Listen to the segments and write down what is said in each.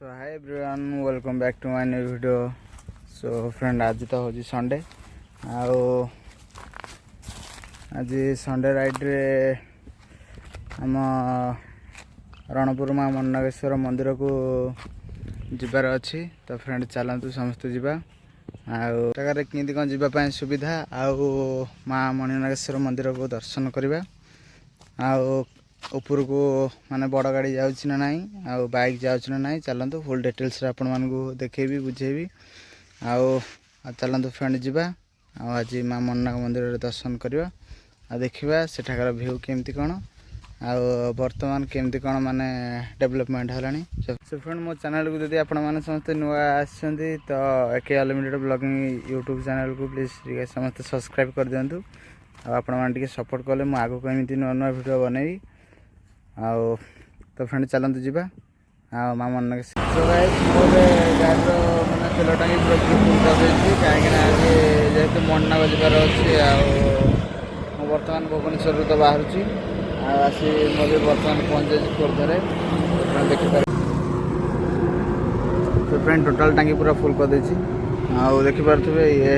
So hi everyone, welcome back to my new video. So friend, आज तो होजी Sunday आज Sunday ride रे आम रणपुर माँ मन्नागेश्वर मंदिर को जीवार अच्छी। तो फ्रेंड चलतु समस्ते जीवा आगार कि कौन जीवाई सुविधा माँ मणिनागेश्वर मंदिर को दर्शन करवा ऊपर को माने बड़ गाड़ी जाऊँ ना ना बाइक जाऊँ ना ना चलतु फुल डिटेल्स आपण मानू देखेबी बुझेबी चलतु फ्रेंड जीवा आज माँ मन्नाग मंदिर दर्शन करवा देखा सेठाकार भ्यू केमती कौन बर्तमान केमती कौन माने डेवलपमेंट है। सो फ्रेंड मो चैनल को जब आपण मैंने समस्त नुआ आसछंती तो एके अनलिमिटेड ब्लॉगिंग यूट्यूब चैनल को प्लीज समस्त सब्सक्राइब कर दिंतु आपण मैंने सपोर्ट कले मुझे आगे कमी नुआ नुआ भिड बनैबी तो फ्रेंड चलतु जी माँ मन सो गाइस मोरे गाड़ी मैंने तेल टांगी पूरा फुल करदेছি कहीं जेहेतु मन्नाग जीवार अच्छी बर्तमान भुवनेश्वर तो बाहर आसी मुझे बर्तमान पहुँच जाए खोर्धारे देखिपारे। तो फ्रेंड टोटाल टांगी पूरा फुल करदेছি देखिपे ये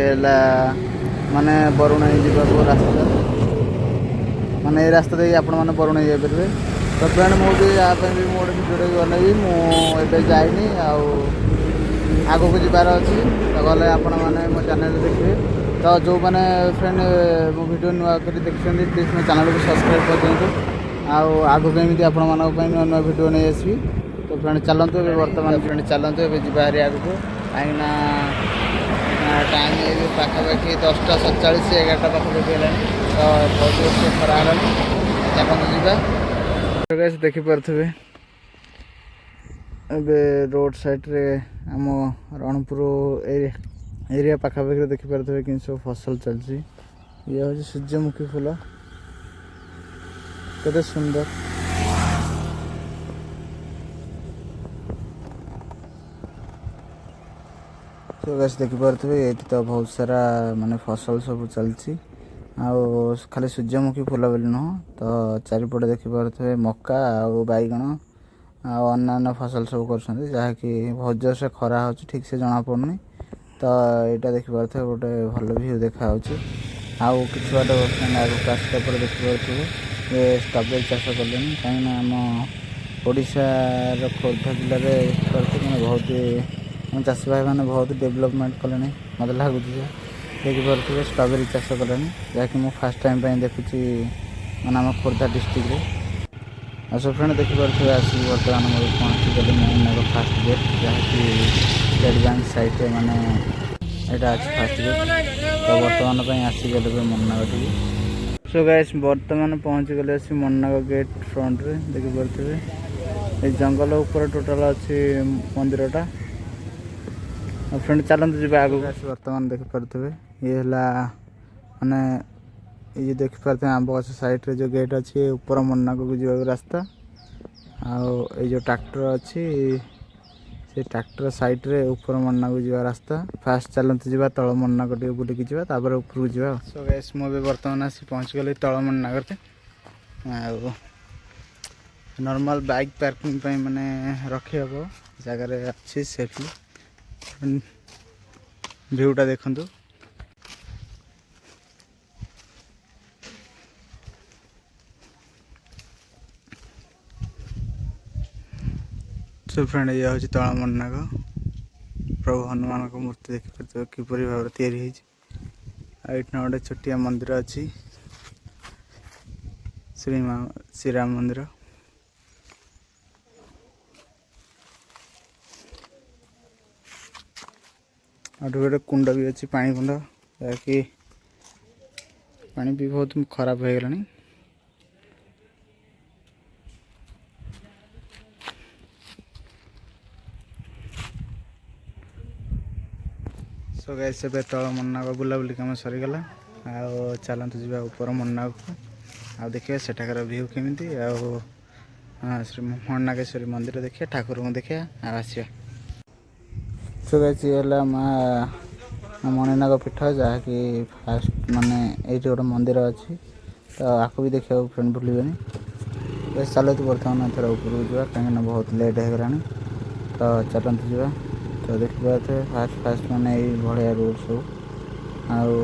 माने बरुणाई जीवाक रास्ता माने ये रास्ता दे आपण मैंने बरुणाई जापारे। तो फ्रेंड मुझे यहाँ भी मोटे भिडियो बनैबी मुझे जाइनी आग को जीवार अच्छी तो गले आपण मैंने मो चैनल देखिए। तो जो मैंने फ्रेंड मो भिडियो नुआ कर देखते प्लीज मो चैनल को सब्सक्राइब कर दिंतु आग कमी आपण मान नुआ नुआ भिडियो नहीं आसबी। तो फ्रेंड चलतु बर्तमान फ्रेंड चलतु ए जीवार आग को कहीं टाइम ये पाखापाखि 10टा 47 11टा पाखापाखि है तो बहुत जोर खरा है चलतु जीवा। देखिपे रोड साइड रे आम रणपुर एरिया पाखापाखि देखिपे कि सब फसल चलती ये हूँ सूर्यमुखी फूल केते सुंदर। तो गैस देखिपे ये तो बहुत सारा माने फसल सब चलती खाली सूर्यमुखी फूल बोली नुह तो चारिपटे देखिपे मक्का बैगण अन्य फसल सब कर जहाँकि बहुत जोर से खरा हो ठीक से जना पड़नी। तो यहाँ देखिपे गोटे भल भ्यू देखा कि बाट आगे आसला देखिपे ये स्ट्रॉबेरी चाष कले कहीं आम ओडार खोर्धा जिले में बहुत चाषी भाई मैंने बहुत डेवलपमेंट कले मत लगुच देखिपे स्ट्रॉबेरी चाष कले जहाँकि मुझे फास्ट टाइम देखुची मैंने आम खोर्धा डिस्ट्रिक्ट सो फ्रेंड देखिपे आसिक बर्तमान मुझे पहुँची गली मन्नाग फास्ट गेट जहाँकि स्टेट बैंक साइड माने यहाँ अच्छी फास्ट गेट तो बर्तमान आसीगले मन्नाग टी। सो गाइस बर्तमान पहुँची गले मन्नाग गेट फ्रंट रे देखिपे ये जंगल ऊपर टोटाल अच्छी मंदिरटा। फ्रेंड चलते जी आग बर्तमान देखिपे ये माने ये देखिपे आंब गछ साइड रे जो गेट अच्छी ऊपर मन्नाग को जावा रास्ता ये जो ट्रैक्टर अच्छी से ट्रैक्टर साइड रे ऊपर मन्नाग को जावा रास्ता फास्ट चलते जी तल मन्नाग टे बुलिकी जावा तापर ऊपर को जावा। सो गाइस मु बर्तमान आसी पहुँच गली तल मन्नाग नॉर्मल बाइक पार्किंग माने रखी हम जगार अच्छी सेफली भ्यूटा देखु। सो फ्रेंड ये हूँ तल मन्नाग प्रभु हनुमान को मूर्ति देखिपे किपरि भाव तैयारी होना गोटे छोटिया मंदिर अच्छी श्रीराम मंदिर। गोटे कुंड भी अच्छी पानी कुंड जहाँकि पानी भी बहुत खराब हो गलानी। सो गाइस ए तल मन्नाग बुलाबुली कम सरीगला चलतु जी ऊपर मन्नाग को देखिए सेठाकार भ्यू केमिति श्री मन्नागेश्वरी मंदिर देखिए ठाकुर को देखिए आसिया। सो गाइस ये माँ मणिनाग पीठ जहाँकि फास्ट माने ये गोटे मंदिर अच्छी तो आपको भी देखा फ्रेंड भूलबे चलो तो बर्तमान थोड़ा ऊपर को जा कहीं बहुत लेट हो गलानी ତ ଚାଲନ୍ତୁ ଯିବା। ତ ଦେଖିପାରୁଥିବେ ଫାଷ୍ଟ ମାନେ ଏଇ ଭଳିଆ ରୋଡ଼ ସବୁ, ଆଉ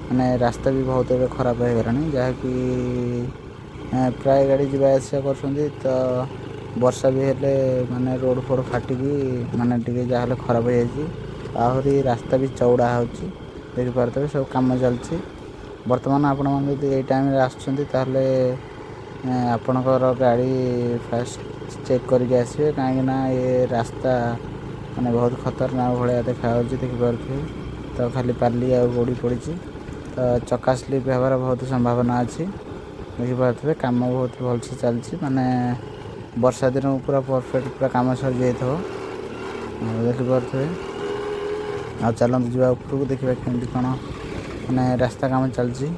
ମାନେ ରାସ୍ତା ବି ବହୁତ ଏବେ ଖରାପ ହେଇଗଲାଣି, ଯାହାକି ପ୍ରାୟ ଗାଡ଼ି ଯିବା ଆସିବା କରୁଛନ୍ତି। ତ ବର୍ଷା ବି ହେଲେ ମାନେ ରୋଡ଼ ଫୋଡ଼ ଫାଟିକି ମାନେ ଟିକେ ଯାହାହେଲେ ଖରାପ ହେଇଯାଇଛି। ଆହୁରି ରାସ୍ତା ବି ଚଉଡ଼ା ହେଉଛି, ଦେଖିପାରୁଥିବେ ସବୁ କାମ ଚାଲିଛି। ବର୍ତ୍ତମାନ ଆପଣମାନେ ଯଦି ଏଇ ଟାଇମ୍ରେ ଆସୁଛନ୍ତି ତାହେଲେ ଆପଣଙ୍କର ଗାଡ଼ି ଫାଷ୍ଟ ଚେକ୍ କରିକି ଆସିବେ, କାହିଁକିନା ଏ ରାସ୍ତା ମାନେ ବହୁତ ଖତରନାକ ଭଳିଆ ଦେଖାହେଉଛି, ଦେଖିପାରୁଥିବେ। ତ ଖାଲି ବାଲି ଆଉ ଗୋଡ଼ି ପଡ଼ିଛି, ତ ଚକା ସ୍ଲିପ୍ ହେବାର ବହୁତ ସମ୍ଭାବନା ଅଛି। ଦେଖିପାରୁଥିବେ କାମ ବହୁତ ଭଲସେ ଚାଲିଛି, ମାନେ ବର୍ଷା ଦିନକୁ ପୁରା ପରଫେକ୍ଟ ପୁରା କାମ ସରିଯାଇଥିବ। ଆଉ ଦେଖିପାରୁଥିବେ। ଆଉ ଚାଲନ୍ତୁ ଯିବା ଉପରକୁ, ଦେଖିବା କେମିତି କ'ଣ ମାନେ ରାସ୍ତା କାମ ଚାଲିଛି।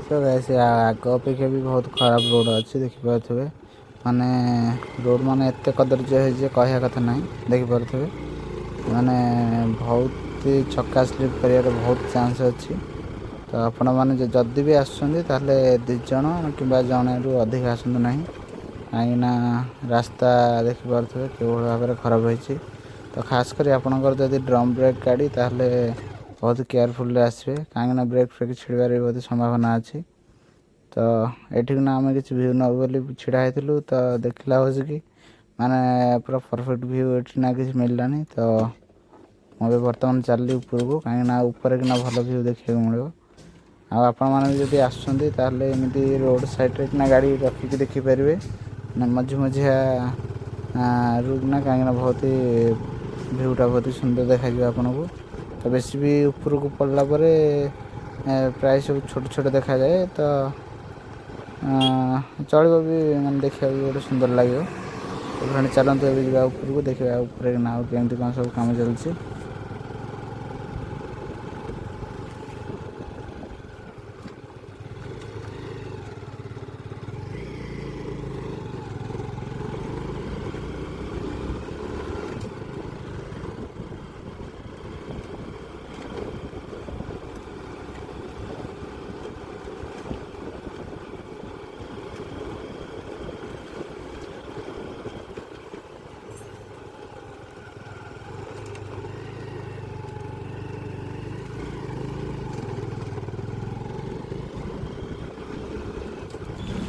ତ ଗାଇସ୍ ଆଗ ଅପେକ୍ଷା ବି ବହୁତ ଖରାପ ରୋଡ଼ ଅଛି, ଦେଖିପାରୁଥିବେ। ମାନେ ରୋଡ଼ ମାନେ ଏତେ କଦର୍ଯ୍ୟ ହେଇଛି ଯେ କହିବା କଥା ନାହିଁ, ଦେଖିପାରୁଥିବେ। ମାନେ ବହୁତ ଛକା ସ୍ଲିପ୍ କରିବାର ବହୁତ ଚାନ୍ସ ଅଛି। ତ ଆପଣମାନେ ଯଦି ବି ଆସୁଛନ୍ତି ତାହେଲେ 2 ଜଣ କିମ୍ବା ଜଣେରୁ ଅଧିକ ଆସନ୍ତୁ ନାହିଁ, କାହିଁକିନା ରାସ୍ତା ଦେଖିପାରୁଥିବେ କେଉଁଭଳି ଭାବରେ ଖରାପ ହେଇଛି। ତ ଖାସ୍ କରି ଆପଣଙ୍କର ଯଦି ଡ୍ରମ୍ ବ୍ରେକ୍ ଗାଡ଼ି ତାହେଲେ ବହୁତ କେୟାରଫୁଲରେ ଆସିବେ, କାହିଁକିନା ବ୍ରେକ୍ ଫ୍ରେକ୍ ଛିଡ଼ିବାର ବି ବହୁତ ସମ୍ଭାବନା ଅଛି। ତ ଏଠିକିନା ଆମେ କିଛି ଭିଉ ନେବୁ ବୋଲି ଛିଡ଼ା ହେଇଥିଲୁ, ତ ଦେଖିଲା ବସିକି ମାନେ ପୁରା ପରଫେକ୍ଟ ଭିଉ ଏଠି ନା କିଛି ମିଳିଲାନି। ତ ମୁଁ ଏବେ ବର୍ତ୍ତମାନ ଚାଲିଲି ଉପରକୁ, କାହିଁକିନା ଉପରେ କିନା ଭଲ ଭିଉ ଦେଖିବାକୁ ମିଳିବ। ଆଉ ଆପଣମାନେ ବି ଯଦି ଆସୁଛନ୍ତି ତାହେଲେ ଏମିତି ରୋଡ଼ ସାଇଡ଼୍ରେ କିନା ଗାଡ଼ି ରଖିକି ଦେଖିପାରିବେ, ମଝି ମଝିଆ ରୁକିନା, କାହିଁକିନା ବହୁତ ଭିଉଟା ବହୁତ ସୁନ୍ଦର ଦେଖାଯିବ ଆପଣଙ୍କୁ। ତ ବେଶୀ ବି ଉପରକୁ ପଡ଼ିଲା ପରେ ପ୍ରାୟ ସବୁ ଛୋଟ ଛୋଟ ଦେଖାଯାଏ, ତ ଚଳିବ ବି, ମାନେ ଦେଖିବାକୁ ବି ଗୋଟେ ସୁନ୍ଦର ଲାଗିବ। ପୁଣି ଚାଲନ୍ତୁ ଏବେ ଯିବା ଉପରକୁ, ଦେଖିବା ଉପରେ କିନା ଆଉ କେମିତି କ'ଣ ସବୁ କାମ ଚାଲିଛି।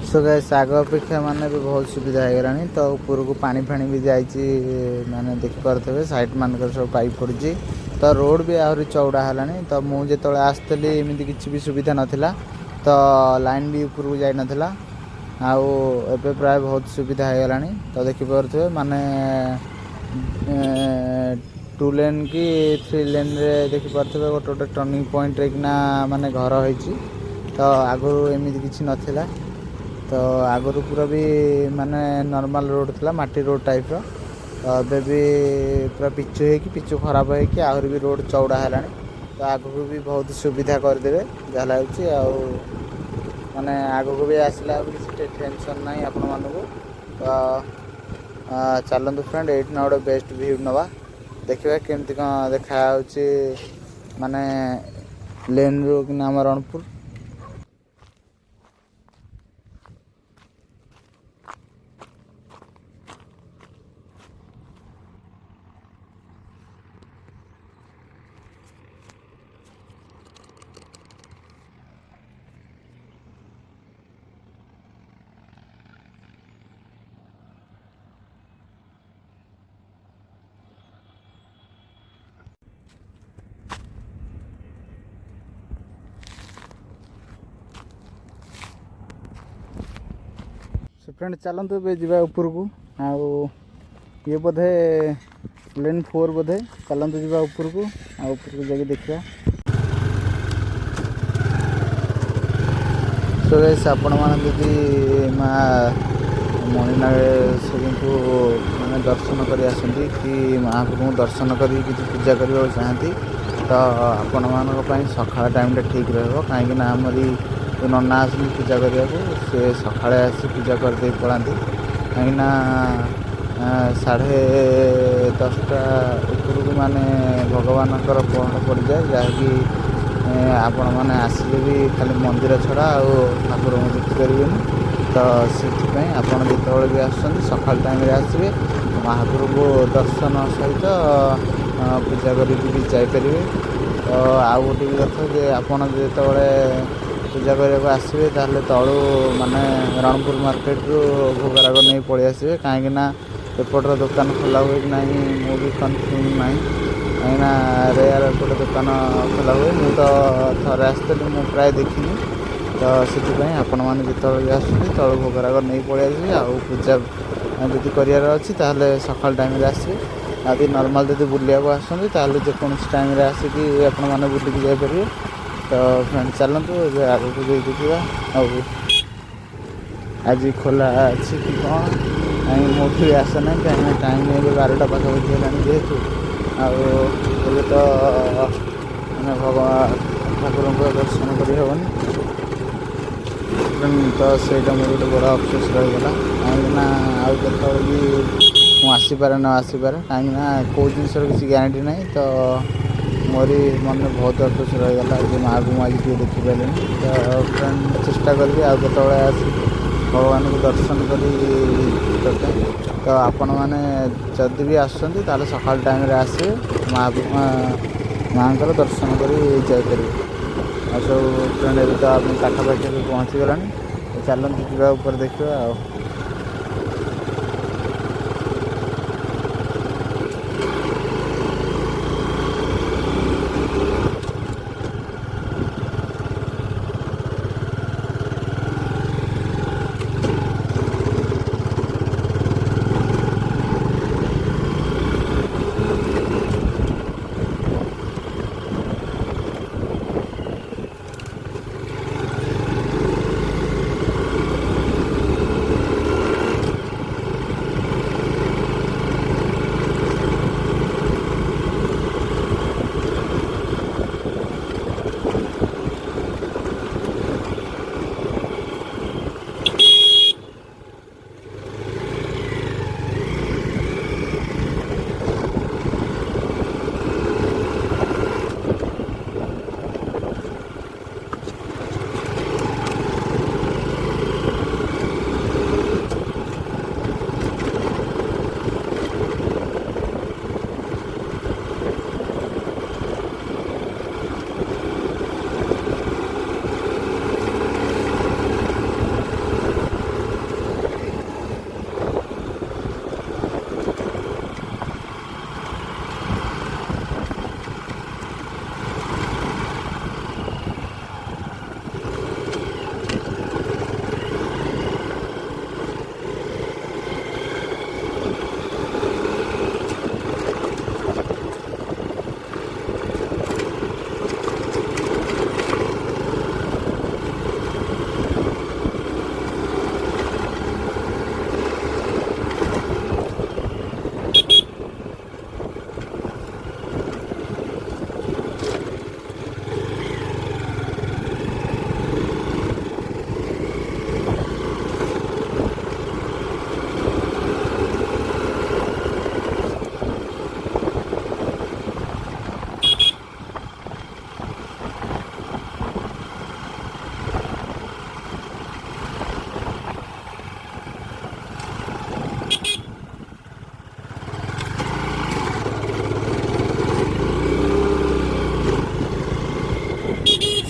ସो ଗାଇସ୍ ଆଗ ଅପେକ୍ଷା ମାନେ ବି ବହୁତ ସୁବିଧା ହେଇଗଲାଣି। ତ ଉପରକୁ ପାଣି ଫାଣି ବି ଯାଇଛି, ମାନେ ଦେଖିପାରୁଥିବେ ସାଇଟ୍ ମାନଙ୍କରେ ସବୁ ପାଇପ୍ ପଡ଼ିଛି। ତ ରୋଡ଼ ବି ଆହୁରି ଚଉଡ଼ା ହେଲାଣି। ତ ମୁଁ ଯେତେବେଳେ ଆସିଥିଲି ଏମିତି କିଛି ବି ସୁବିଧା ନଥିଲା, ତ ଲାଇନ୍ ବି ଉପରକୁ ଯାଇନଥିଲା। ଆଉ ଏବେ ପ୍ରାୟ ବହୁତ ସୁବିଧା ହେଇଗଲାଣି। ତ ଦେଖିପାରୁଥିବେ ମାନେ 2 ଲେନ୍ କି 3 ଲେନ୍ରେ ଦେଖିପାରୁଥିବେ ଗୋଟେ ଗୋଟେ ଟର୍ଣ୍ଣିଂ ପଏଣ୍ଟରେ କିନା ମାନେ ଘର ହେଇଛି। ତ ଆଗରୁ ଏମିତି କିଛି ନଥିଲା। ତ ଆଗରୁ ପୁରା ବି ମାନେ ନର୍ମାଲ ରୋଡ଼ ଥିଲା, ମାଟି ରୋଡ଼ ଟାଇପ୍ର। ତ ଏବେ ବି ପୁରା ପିଚୁ ହେଇକି, ପିଚୁ ଖରାପ ହେଇକି ଆହୁରି ବି ରୋଡ଼ ଚଉଡ଼ା ହେଲାଣି। ତ ଆଗକୁ ବି ବହୁତ ସୁବିଧା କରିଦେବେ ଯାହା ଲାଗୁଛି। ଆଉ ମାନେ ଆଗକୁ ବି ଆସିଲା ଆଉ କିଛି ଟେନସନ୍ ନାହିଁ ଆପଣମାନଙ୍କୁ। ତ ଚାଲନ୍ତୁ ଫ୍ରେଣ୍ଡ, ଏଇଠି ନା ଗୋଟେ ବେଷ୍ଟ ଭିଉ ନେବା, ଦେଖିବା କେମିତି କ'ଣ ଦେଖାହେଉଛି ମାନେ ଲେନ୍ରୁ କିନା ଆମ ରଣପୁର। फ्रेंड चलतु ए जा उपरक ये बोधे लेन 4 बोधे चलतु जा उपरक उपरक जाके देखा। सो गाइस आपण मैंने यदि माँ मणिनागेश्वरी को मैंने दर्शन कर आसती कि महाप्रभु दर्शन कर पूजा करने चाहती तो आपण मान सकाळ टाइम ठीक रहा कहीं आमरी जो नना आस पूजा करने को सी सका आसी पूजा करदे पड़ाती कहीं 10:30 उपरକୁ माने भगवान पहर पड़ जाए जहाँकि आपण मैंने आसिले भी खाली मंदिर छड़ा ठाकुर को देखिपारे तो से आप जो भी आसुँच सका टाइम आसवे महाप्रभु को दर्शन सहित पूजा करी जापर। तो आउ गोटे भी कथा जे आपड़ जो पूजा करने को आसवे ताले तलू माने रणपुर मार्केट रू भोगराग नहीं पलि आसवे कहीं एपटर दुकान खोला हुए कि नहीं मुझे कन्फर्म ना कहीं रेयर एपटे दुकान खोला हुए मुझे तो थे आसती मुझे प्राय देखनी तो से आपण मैंने जो भी आसुँच तलू भोगराग नहीं पलि आसवे आ पूजा जदि करार अच्छी सका टाइम आसवे आदि नॉर्मल जब बुलिया को आसुँच जेकोसी टाइम आसिकी आपण मैंने बुलिकी जापर। तो फ्रेंड चलतु आगे को देखा आज खोला अच्छी कि कौन कहीं मुझे आस ना कहीं टाइम 12टा पाखापाखि है जेहेतु आगे तो मैंने भगवान ठाकुर को दर्शन करहबनी तो सहीटा मोर गोटे बड़ा अफसोस रहीगला कहीं आउ के भी मुझे न आसपे कहीं कौ जिनसर किसी ग्यारंटी ना तो मोरी मन में बहुत अफसोस रहीगला जो माँ को आज किए देखिपारे तो फ्रेंड चेष्टा करी आउ के भगवान को दर्शन करते तो आपण मैंने जदि भी आसुँच सका टाइम आसवे माँ दर्शन कर जापर। आ सब फ्रेंड तो आप पाखापाखि पहुँची गला चलते जा ऊपर देखा आ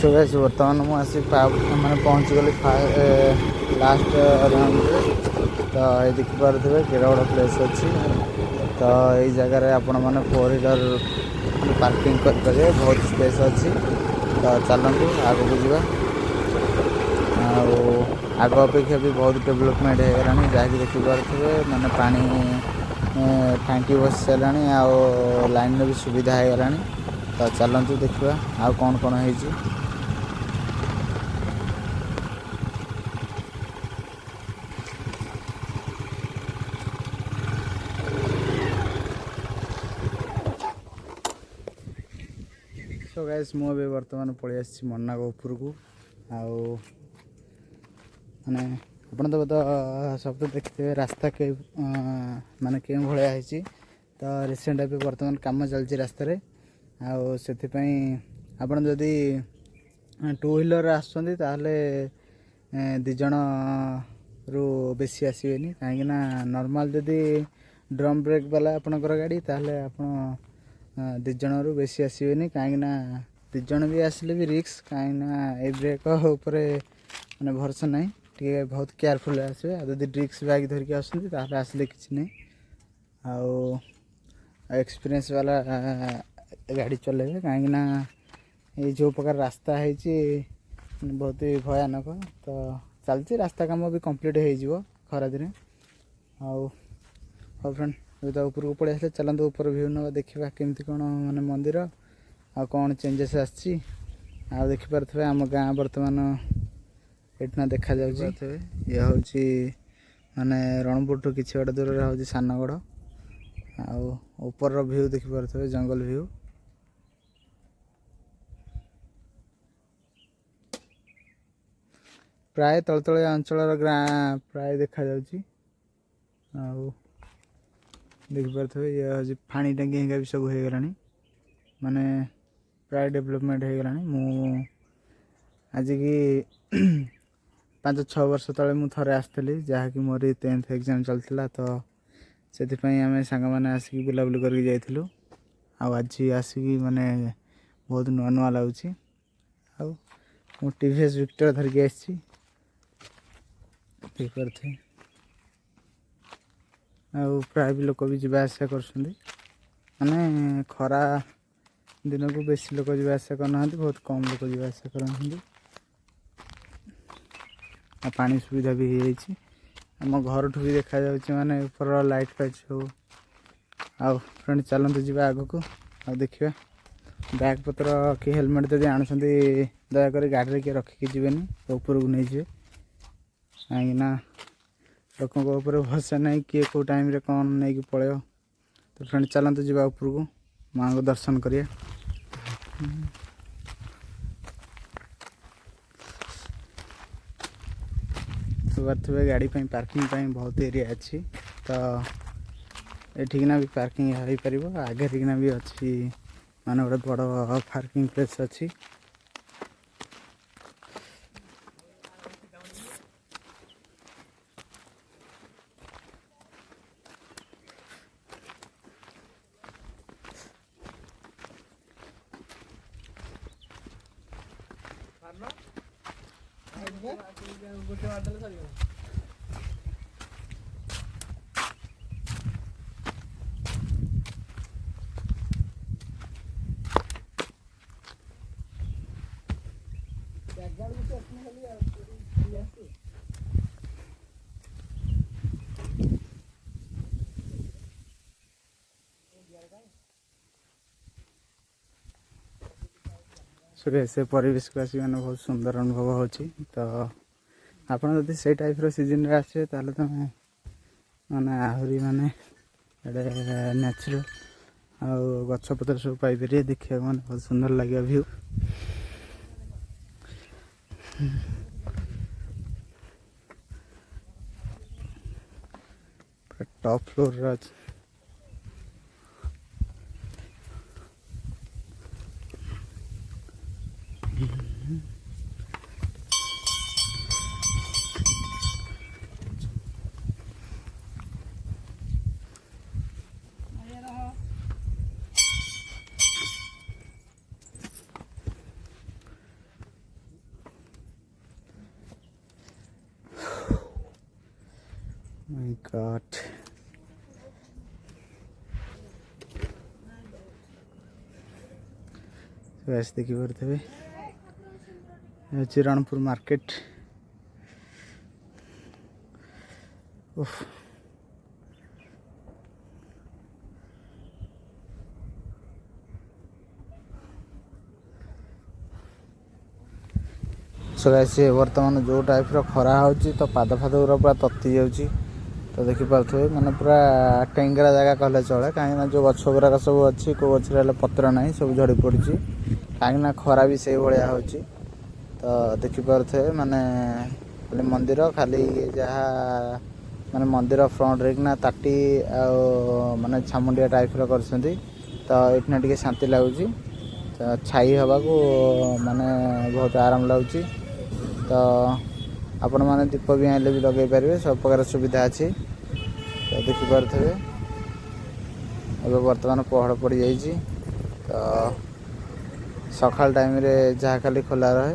सो गाइस बर्तमान मुझे मैंने पहुँची गली लास्ट राउंड तो ये देखिपे केड़ा बड़ा प्लेस अच्छी तो ये जगार आपण मैंने 4 व्हीलर पार्किंग करेंगे बहुत स्पेस अच्छी तो चलतु आगे को जा आग अपेक्षा भी बहुत डेवलपमेंट हो गलानी जहाँकि देखिपे माने पानी टांकी बस सारा लाइन भी सुविधा हो गलानी। तो चलतु देखा आउ कौन कौन है। सो गाइस मु ए बर्तमान पलि आसी मन्नाग ऊपर को माने आप सब तो देखते रास्ता के माने के भाया है। तो रिसेंट ए बर्तमान कम चलती रास्त आपड़ जदि टू व्हीलर आसुँच दिज रु बेसी आसबेनि कहीं नॉर्मल जदि ड्रम ब्रेक वाला आपणकर गाड़ी ताहले आपण दिज रु बेसी आसबेनि कहीं दिज भी आसले भी रिक्स कहीं ब्रेक उपर मैंने भरोसा ना टे बहुत केयरफुल आसवे जदि रिक्स बैग धरिकी आसले किसी ना एक्सपीरियंस वाला गाड़ी चलेबे कहीं ये जो प्रकार रास्ता है बहुत ही भयानक। तो चलती रास्ता काम भी कंप्लीट हो खरा दिन आउ फ्रेंड तो ऊपर को पड़े आसे चलते ऊपर व्यू ना देखा केमती कौन माने मंदिर आ कौन चेंजेस आसी देखिपे आम गाँ बर्तमान एटना देखा जाए ये हूँ माने रणपुर ठू किसी बाट दूर हूँ सानगढ़ आपर व्यू देखिपे जंगल व्यू प्राय तलतलिया अंचल प्राय देखा देखिपे ये हूँ फाणी टांगी भी सब हो गला माने प्राय डेवलपमेंट हो गला। मु आज की 5-6 वर्ष तले मु थरे आसली जहाँकि मोर 10th एग्जाम चलता। तो से आम सांग मैंने आसिक बुलाबुली करके जाइलु आज आसिक माने बहुत नुआ नुआ लगुच टीवीएस विक्टर धरिकी आसी प्राय भी लोक भी जावा आसा कर माने खरा दिन को बेसी लोक जावा आसा करना बहुत कम लोक जावा आसा कर पानी सुविधा भी हो जाए आम घर ठू भी देखा जाऊँ माने ऊपर लाइट फाइट सब आउ फ्रेंड चलते जी आग को देखा बैग पत्र कि हेलमेट जब आणुं दयाक गाड़ी किए रखिकी जीवेनि ऊपर को नहीं जाए कहीं लोक भरोसा नहीं किए कौ टाइम रे कौन नहीं पड़े। तो फ्रेंड चलते जी ऊपर को माँ को दर्शन करिए। थे गाड़ी पार्किंग बहुत एरिया अच्छी तो ये भी पार्किंग हो पार आगे भी अच्छी माने गोटे बड़ पार्किंग प्लेस अच्छी। से परिवेश को आसिक मैंने बहुत सुंदर अनुभव होची। तो आपड़ जब से टाइप सीजन रे आसे ताले तो माने आहरी माने नेचुरल गछपतर सब पाइपर देखा मैंने बहुत सुंदर लगे view. Top floor My God. तो ऐसे देखी पारे रणपुर मार्केट ଉଫ୍। ସो ଗାଇସ୍ ବର୍ତ୍ତମାନ ଯେଉଁ ଟାଇପ୍ର ଖରା ହେଉଛି ତ ପାଦ ଫାଦ ଗୁରା ପୁରା ତତି ଯାଉଛି। ତ ଦେଖିପାରୁଥିବେ ମାନେ ପୁରା ଟେଙ୍ଗରା ଜାଗା କହିଲେ ଚଳେ, କାହିଁକିନା ଯେଉଁ ଗଛ ଗୁଡ଼ାକ ସବୁ ଅଛି କେଉଁ ଗଛରେ ହେଲେ ପତ୍ର ନାହିଁ, ସବୁ ଝଡ଼ି ପଡ଼ିଛି, କାହିଁକିନା ଖରା ବି ସେଇଭଳିଆ ହେଉଛି। ତ ଦେଖିପାରୁଥିବେ ମାନେ ଖାଲି ମନ୍ଦିର, ଖାଲି ଯାହା ମାନେ ମନ୍ଦିର ଫ୍ରଣ୍ଟରେ କିନା ତାଟି ଆଉ ମାନେ ଛାମୁଣ୍ଡିଆ ଟାଇପ୍ର କରିଛନ୍ତି। ତ ଏଇଠିନା ଟିକେ ଶାନ୍ତି ଲାଗୁଛି, ତ ଛାଇ ହେବାକୁ ମାନେ ବହୁତ ଆରାମ ଲାଗୁଛି। ତ ଆପଣମାନେ ଦୀପ ବି ଆଣିଲେ ବି ଲଗାଇ ପାରିବେ, ସବୁ ପ୍ରକାର ସୁବିଧା ଅଛି। ତ ଦେଖିପାରୁଥିବେ ଏବେ ବର୍ତ୍ତମାନ ପହଡ଼ ପଡ଼ିଯାଇଛି। ତ ସକାଳ ଟାଇମ୍ରେ ଯାହା ଖାଲି ଖୋଲା ରହେ।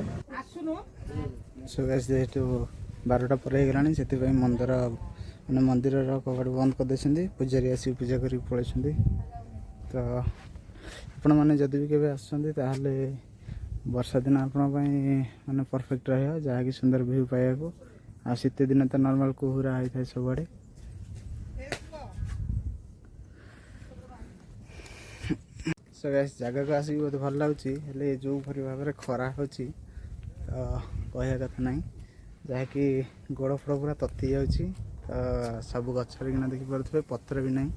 ସୋ ଗାଇସ୍ ଯେହେତୁ 12ଟା ପରେ ହେଇଗଲାଣି, ସେଥିପାଇଁ ମନ୍ଦିରର କବାଟ ବନ୍ଦ କରିଦେଇଛନ୍ତି। ପୂଜାରୀ ଆସିକି ପୂଜା କରିକି ପଳାଇଛନ୍ତି। ତ ଆପଣମାନେ ଯଦି ବି କେବେ ଆସୁଛନ୍ତି ତାହେଲେ ବର୍ଷା ଦିନ ଆପଣଙ୍କ ପାଇଁ ମାନେ ପରଫେକ୍ଟ ରହିବ, ଯାହାକି ସୁନ୍ଦର ଭିୟୁ ପାଇବାକୁ। ଆଉ ଶୀତ ଦିନେ ତ ନର୍ମାଲ କୁହୁରା ହେଇଥାଏ ସବୁଆଡ଼େ। ସୋ ଗାଇସ୍ ଜାଗାକୁ ଆସିକି ବହୁତ ଭଲ ଲାଗୁଛି, ହେଲେ ଯେଉଁପରି ଭାବରେ ଖରା ହେଉଛି ତ କହିବା କଥା ନାହିଁ, ଯାହାକି ଗୋଡ଼ ଫୋଡ଼ ପୁରା ତତି ଯାଉଛି। ତ ସବୁ ଗଛରେ କିନା ଦେଖିପାରୁଥିବେ ପତ୍ର ବି ନାହିଁ,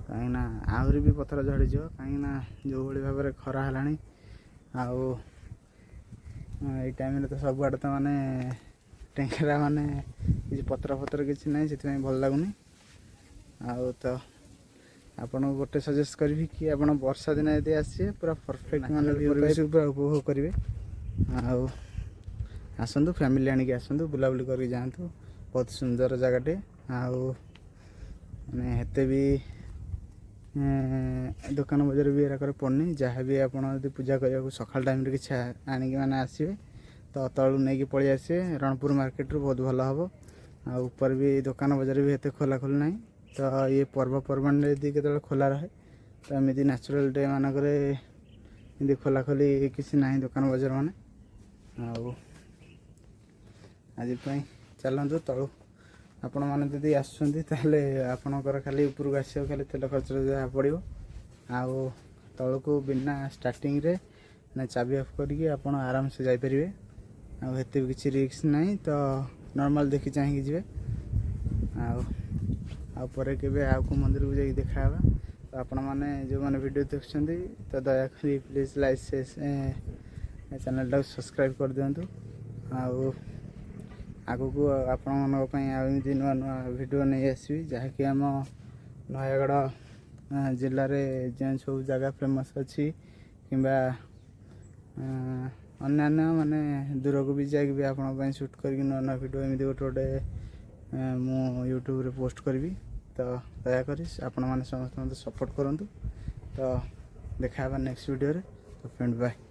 କାହିଁକିନା ଆହୁରି ବି ପତ୍ର ଝଡ଼ିଯିବ, କାହିଁକିନା ଯେଉଁଭଳି ଭାବରେ ଖରା ହେଲାଣି। ଆଉ ଏଇ ଟାଇମ୍ରେ ତ ସବୁଆଡ଼େ ତ ମାନେ ଟେଙ୍ଗରା, ମାନେ କିଛି ପତ୍ର କିଛି ନାହିଁ, ସେଥିପାଇଁ ଭଲ ଲାଗୁନି। ଆଉ ତ ଆପଣଙ୍କୁ ଗୋଟେ ସଜେଷ୍ଟ କରିବି କି ଆପଣ ବର୍ଷା ଦିନ ଯଦି ଆସିବେ ପୁରା ପରଫେକ୍ଟ ମାନେ ପରିବେଶକୁ ପୁରା ଉପଭୋଗ କରିବେ। ଆଉ ଆସନ୍ତୁ, ଫ୍ୟାମିଲି ଆଣିକି ଆସନ୍ତୁ, ବୁଲାବୁଲି କରିକି ଯାଆନ୍ତୁ। ବହୁତ ସୁନ୍ଦର ଜାଗାଟେ। ଆଉ ମାନେ ଏତେ ବି ଦୋକାନ ବଜାର ବି ଏରାକରେ ପଡ଼ୁନି। ଯାହା ବି ଆପଣ ଯଦି ପୂଜା କରିବାକୁ ସକାଳ ଟାଇମ୍ରେ କିଛି ଆଣିକି ମାନେ ଆସିବେ ତ ତଳୁ ନେଇକି ପଳେଇ ଆସିବେ ରଣପୁର ମାର୍କେଟରୁ, ବହୁତ ଭଲ ହେବ। ଆଉ ଉପରେ ବି ଦୋକାନ ବଜାର ବି ଏତେ ଖୋଲାଖୋଲି ନାହିଁ। ତ ଇଏ ପର୍ବପର୍ବାଣିରେ ଯଦି କେତେବେଳେ ଖୋଲା ରହେ, ତ ଏମିତି ନ୍ୟାଚୁରାଲ୍ ଡେ ମାନଙ୍କରେ ଏମିତି ଖୋଲାଖୋଲି କିଛି ନାହିଁ ଦୋକାନ ବଜାର ମାନେ। ଆଉ ଆଜି ପାଇଁ ଚାଲନ୍ତୁ ତଳୁ। ଆପଣମାନେ ଯଦି ଆସୁଛନ୍ତି ତାହେଲେ ଆପଣଙ୍କର ଖାଲି ଉପରକୁ ଆସିବାକୁ ଖାଲି ତେଲ ଖର୍ଚ୍ଚ ଯାହା ପଡ଼ିବ। ଆଉ ତଳକୁ ବିନା ଷ୍ଟାର୍ଟିଂରେ ଚାବି ଅଫ୍ କରିକି ଆପଣ ଆରାମସେ ଯାଇପାରିବେ। ଆଉ ଏତେ ବି କିଛି ରିସ୍କ ନାହିଁ, ତ ନର୍ମାଲ୍ ଦେଖି ଚାହିଁକି ଯିବେ। ଆଉ ପରେ କେବେ ଆଉ କେଉଁ ମନ୍ଦିରକୁ ଯାଇକି ଦେଖାହେବା। ତ ଆପଣମାନେ ଯେଉଁମାନେ ଭିଡ଼ିଓ ଦେଖୁଛନ୍ତି ତ ଦୟାକରି ପ୍ଲିଜ୍ ଲାଇକ୍ ଚ୍ୟାନେଲଟାକୁ ସବସ୍କ୍ରାଇବ୍ କରିଦିଅନ୍ତୁ। ଆଉ ଆଗକୁ ଆପଣମାନଙ୍କ ପାଇଁ ଆଉ ଏମିତି ନୂଆ ନୂଆ ଭିଡ଼ିଓ ନେଇ ଆସିବି, ଯାହାକି ଆମ ନୟାଗଡ଼ ଜିଲ୍ଲାରେ ଯେଉଁ ସବୁ ଜାଗା ଫେମସ୍ ଅଛି, କିମ୍ବା ଅନ୍ୟାନ୍ୟ ମାନେ ଦୂରକୁ ବି ଯାଇକି ବି ଆପଣଙ୍କ ପାଇଁ ସୁଟ୍ କରିକି ନୂଆ ନୂଆ ଭିଡ଼ିଓ ଏମିତି ଗୋଟେ ମୁଁ ୟୁଟ୍ୟୁବରେ ପୋଷ୍ଟ କରିବି। ତ ଦୟାକରି ଆପଣମାନେ ସମସ୍ତେ ମୋତେ ସପୋର୍ଟ କରନ୍ତୁ। ତ ଦେଖା ହେବା ନେକ୍ସଟ ଭିଡ଼ିଓରେ। ତ ଫ୍ରେଣ୍ଡ ବାଏ।